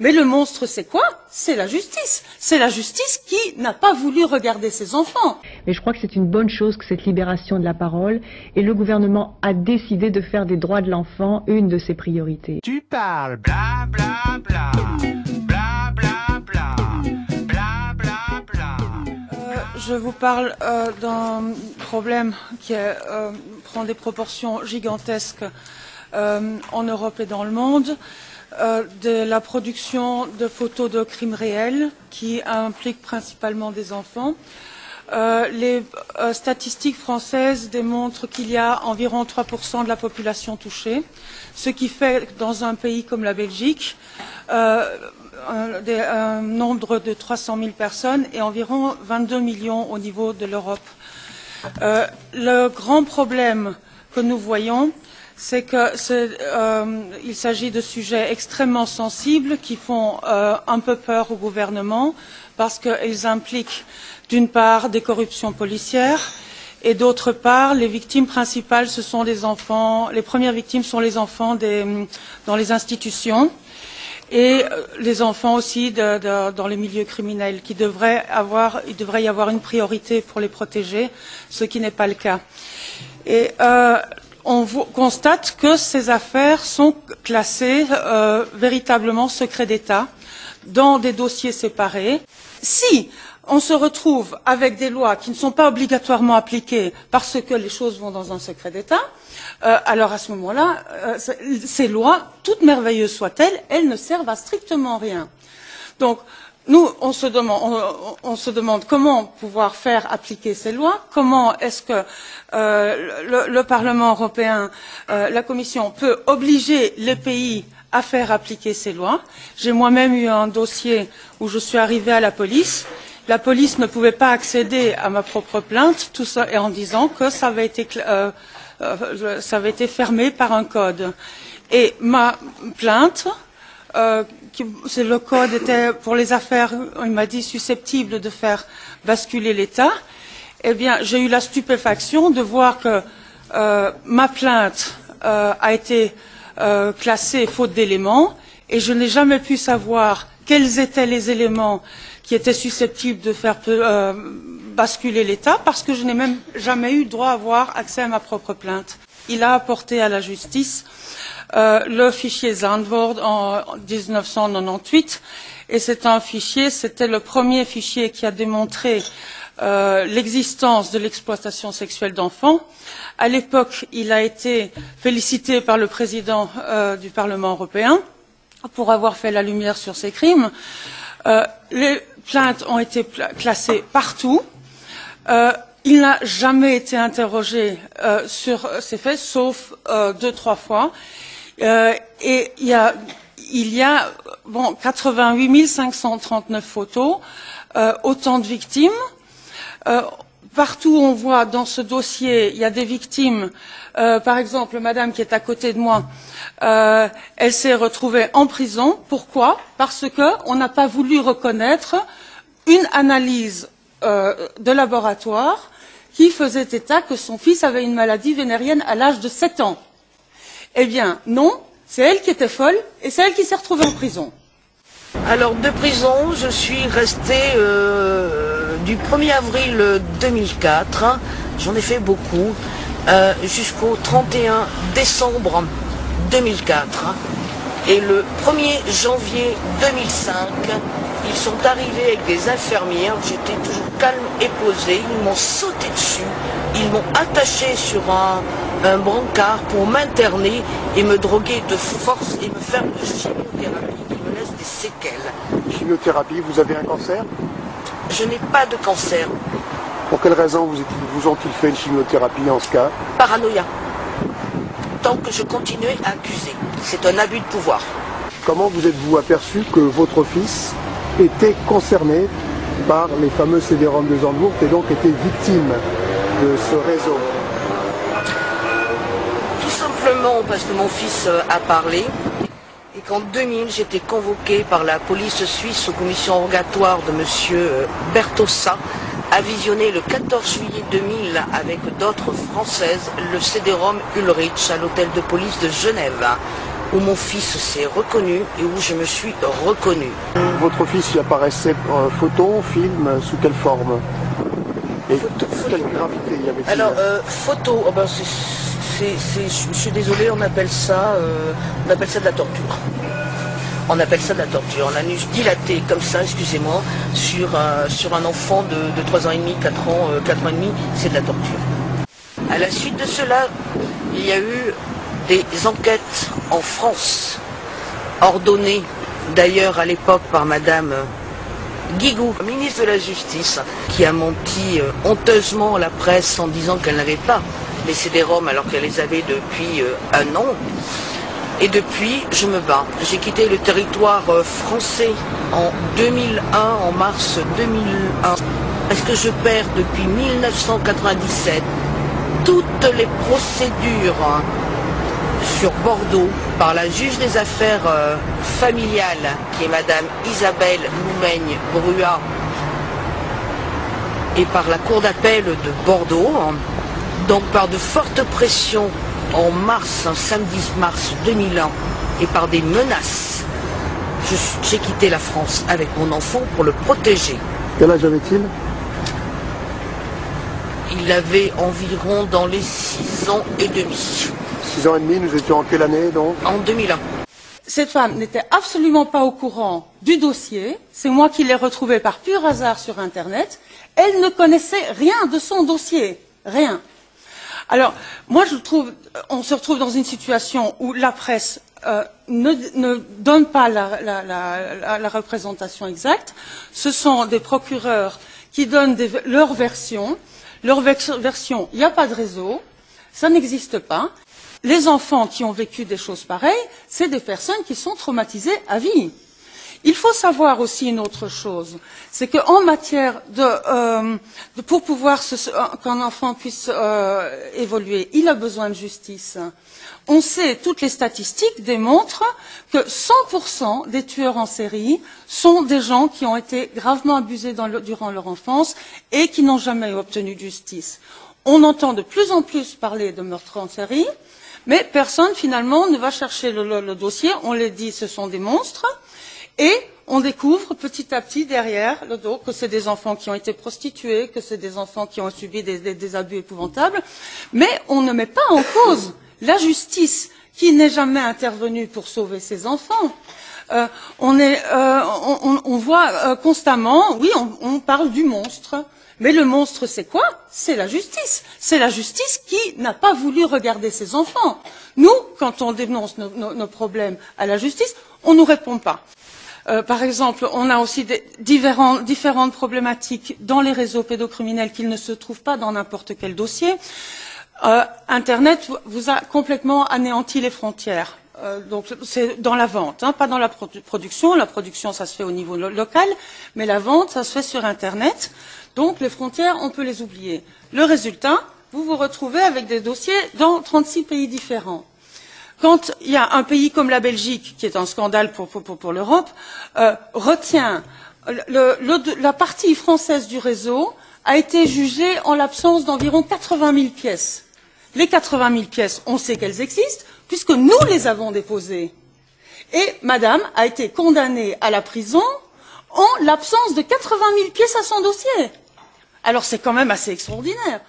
Mais le monstre, c'est quoi? C'est la justice. C'est la justice qui n'a pas voulu regarder ses enfants. Mais je crois que c'est une bonne chose que cette libération de la parole, et le gouvernement a décidé de faire des droits de l'enfant une de ses priorités. Tu parles bla bla bla, bla bla bla, bla bla bla. Je vous parle d'un problème qui prend des proportions gigantesques en Europe et dans le monde. De la production de photos de crimes réels qui impliquent principalement des enfants. Les statistiques françaises démontrent qu'il y a environ 3% de la population touchée, ce qui fait que dans un pays comme la Belgique, un nombre de 300 000 personnes et environ 22 millions au niveau de l'Europe. Le grand problème que nous voyons, c'est qu'il s'agit de sujets extrêmement sensibles qui font un peu peur au gouvernement parce qu'ils impliquent d'une part des corruptions policières et d'autre part les victimes principales ce sont les enfants, les premières victimes sont les enfants dans les institutions et les enfants aussi dans les milieux criminels il devrait y avoir une priorité pour les protéger, ce qui n'est pas le cas. Et on constate que ces affaires sont classées véritablement secret d'État dans des dossiers séparés. Si on se retrouve avec des lois qui ne sont pas obligatoirement appliquées parce que les choses vont dans un secret d'État, alors à ce moment-là, ces lois, toutes merveilleuses soient-elles, elles ne servent à strictement rien. Donc, nous, on se demande comment pouvoir faire appliquer ces lois, comment est-ce que le Parlement européen, la Commission peut obliger les pays à faire appliquer ces lois. J'ai moi-même eu un dossier où je suis arrivée à la police. La police ne pouvait pas accéder à ma propre plainte, tout ça en disant que ça avait été fermé par un code. Et ma plainte, le code était pour les affaires, il m'a dit, susceptibles de faire basculer l'État. Eh bien, j'ai eu la stupéfaction de voir que ma plainte a été classée faute d'éléments et je n'ai jamais pu savoir quels étaient les éléments qui étaient susceptibles de faire basculer l'État parce que je n'ai même jamais eu droit à avoir accès à ma propre plainte. Il a apporté à la justice le fichier Zandvoort en 1998 et c'est un fichier, c'était le premier fichier qui a démontré l'existence de l'exploitation sexuelle d'enfants. À l'époque, il a été félicité par le président du Parlement européen pour avoir fait la lumière sur ces crimes. Les plaintes ont été classées partout. Il n'a jamais été interrogé sur ces faits, sauf 2-3 fois. Et il y a 88 539 photos, autant de victimes. Partout on voit dans ce dossier, il y a des victimes. Par exemple, madame qui est à côté de moi, elle s'est retrouvée en prison. Pourquoi? Parce qu'on n'a pas voulu reconnaître une analyse de laboratoire qui faisait état que son fils avait une maladie vénérienne à l'âge de 7 ans. Eh bien, non, c'est elle qui était folle et c'est elle qui s'est retrouvée en prison. Alors, de prison, je suis restée du 1er avril 2004, j'en ai fait beaucoup, jusqu'au 31 décembre 2004. Et le 1er janvier 2005, ils sont arrivés avec des infirmières, j'étais toujours calme et posée, ils m'ont sauté dessus, ils m'ont attaché sur un brancard pour m'interner et me droguer de force et me faire une chimiothérapie qui me laisse des séquelles. Chimiothérapie, vous avez un cancer? Je n'ai pas de cancer. Pour quelle raison vous ont-ils fait une chimiothérapie en ce cas? Paranoïa. Tant que je continuais à accuser. C'est un abus de pouvoir. Comment vous êtes-vous aperçu que votre fils était concerné par les fameux CD-ROM de Zandvoort et donc était victime de ce réseau? Tout simplement parce que mon fils a parlé et qu'en 2000 j'étais convoqué par la police suisse aux commissions rogatoires de M. Bertossa à visionner le 14 juillet 2000 avec d'autres françaises le CD-ROM Ulrich à l'hôtel de police de Genève. où mon fils s'est reconnu et où je me suis reconnue. Votre fils y apparaissait photo, film, sous quelle forme? Et quelle gravité y avait-il? Alors, photo, oh ben je suis désolée, on appelle ça de la torture. On appelle ça de la torture. On a nu dilaté comme ça, excusez-moi, sur un enfant de 3 ans et demi, 4 ans et demi, c'est de la torture. À la suite de cela, il y a eu des enquêtes en France, ordonnées d'ailleurs à l'époque par Madame Guigou, ministre de la Justice, qui a menti honteusement à la presse en disant qu'elle n'avait pas les CD-ROM alors qu'elle les avait depuis un an. Et depuis, je me bats. J'ai quitté le territoire français en 2001, en mars 2001, parce que je perds depuis 1997 toutes les procédures sur Bordeaux par la juge des affaires familiales, qui est Madame Isabelle Loumaigne-Bruat, et par la cour d'appel de Bordeaux. Donc par de fortes pressions en mars, samedi mars 2001, et par des menaces, j'ai quitté la France avec mon enfant pour le protéger. Quel âge avait-il? Il avait environ dans les 6 ans et demi. 6 ans et demi, nous étions en quelle année donc? En 2001. Cette femme n'était absolument pas au courant du dossier. C'est moi qui l'ai retrouvée par pur hasard sur Internet. Elle ne connaissait rien de son dossier. Rien. Alors, moi, on se retrouve dans une situation où la presse ne donne pas la représentation exacte. Ce sont des procureurs qui donnent leur version. Leur version, il n'y a pas de réseau, ça n'existe pas. Les enfants qui ont vécu des choses pareilles, c'est des personnes qui sont traumatisées à vie. Il faut savoir aussi une autre chose, c'est qu'en matière pour pouvoir qu'un enfant puisse évoluer, il a besoin de justice. On sait, toutes les statistiques démontrent que 100% des tueurs en série sont des gens qui ont été gravement abusés durant leur enfance et qui n'ont jamais obtenu de justice. On entend de plus en plus parler de meurtres en série, mais personne finalement ne va chercher le dossier. On les dit ce sont des monstres. Et on découvre petit à petit derrière le dos que c'est des enfants qui ont été prostitués, que c'est des enfants qui ont subi des abus épouvantables, mais on ne met pas en cause la justice qui n'est jamais intervenue pour sauver ces enfants. On voit constamment, oui, on parle du monstre, mais le monstre c'est quoi? C'est la justice. C'est la justice qui n'a pas voulu regarder ces enfants. Nous, quand on dénonce nos problèmes à la justice, on ne nous répond pas. Par exemple, on a aussi différentes problématiques dans les réseaux pédocriminels qui ne se trouvent pas dans n'importe quel dossier. Internet vous a complètement anéanti les frontières. Donc c'est dans la vente, pas dans la production. La production, ça se fait au niveau local, mais la vente, ça se fait sur Internet. Donc les frontières, on peut les oublier. Le résultat, vous vous retrouvez avec des dossiers dans 36 pays différents. Quand il y a un pays comme la Belgique, qui est un scandale pour l'Europe, retient la partie française du réseau, a été jugée en l'absence d'environ 80 000 pièces. Les 80 000 pièces, on sait qu'elles existent, puisque nous les avons déposées. Et madame a été condamnée à la prison en l'absence de 80 000 pièces à son dossier. Alors c'est quand même assez extraordinaire.